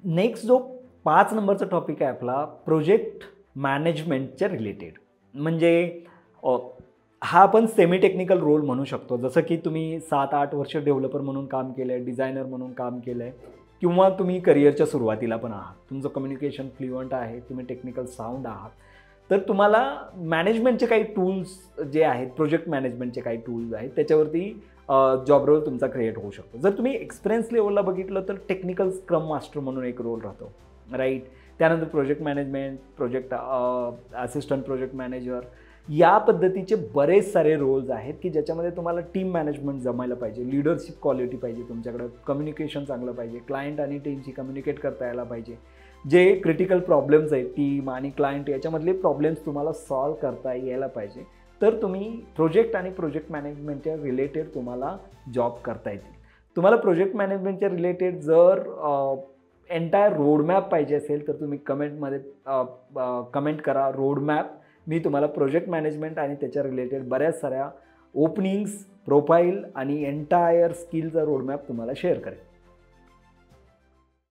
Next जो 5 नंबरचा topic आहे आपला प्रोजेक्ट मॅनेजमेंटच्या रिलेटेड. म्हणजे हा आपण सेमी टेक्निकल रोल म्हणू शकतो. जसं की तुम्ही 7-8 वर्ष डेव्हलपर म्हणून काम केलं आहे, डिझायनर म्हणून काम केलं आहे किंवा तुम्ही करिअरच्या सुरुवातीला पण आहात. तुमचं कम्युनिकेशन फ्लुएंट आहे, तुम्ही टेक्निकल साऊंड आहात. तर तुम्हाला मॅनेजमेंटचे काही टूल्स जे आहेत, प्रोजेक्ट मॅनेजमेंटचे काही टूल्स आहेत, त्याच्यावरती जॉब रोल तुमचा क्रिएट होऊ शकतो. जर तुम्ही एक्सपिरियन्स लेवलला बघितलं तर टेक्निकल स्क्रम मास्टर म्हणून एक रोल राहतो, राईट. त्यानंतर project management, project assistant project manager, या पद्धतीचे बरेच सारे रोल्स आहेत की ज्याच्यामध्ये तुम्हाला टीम मॅनेजमेंट जमायला पाहिजे, लिडरशिप क्वालिटी पाहिजे तुमच्याकडं, कम्युनिकेशन चांगलं पाहिजे, क्लायंट आणि टीमशी कम्युनिकेट करता यायला पाहिजे. जे क्रिटिकल प्रॉब्लेम्स आहेत टीम आणि क्लायंट याच्यामधले प्रॉब्लेम्स तुम्हाला सॉल्व करता यायला पाहिजे. तर तुम्ही प्रोजेक्ट आणि प्रोजेक्ट मॅनेजमेंटच्या रिलेटेड तुम्हाला जॉब करता येतील. तुम्हाला प्रोजेक्ट मॅनेजमेंटच्या रिलेटेड जर एंटायर रोडमॅप पाहिजे असेल तर तुम्ही कमेंटमध्ये कमेंट करा रोडमॅप. मी तुम्हाला प्रोजेक्ट मॅनेजमेंट आणि त्याच्या रिलेटेड बऱ्याच साऱ्या ओपनिंग्स, प्रोफाईल आणि एंटायर स्किलचा रोडमॅप तुम्हाला शेअर करेन.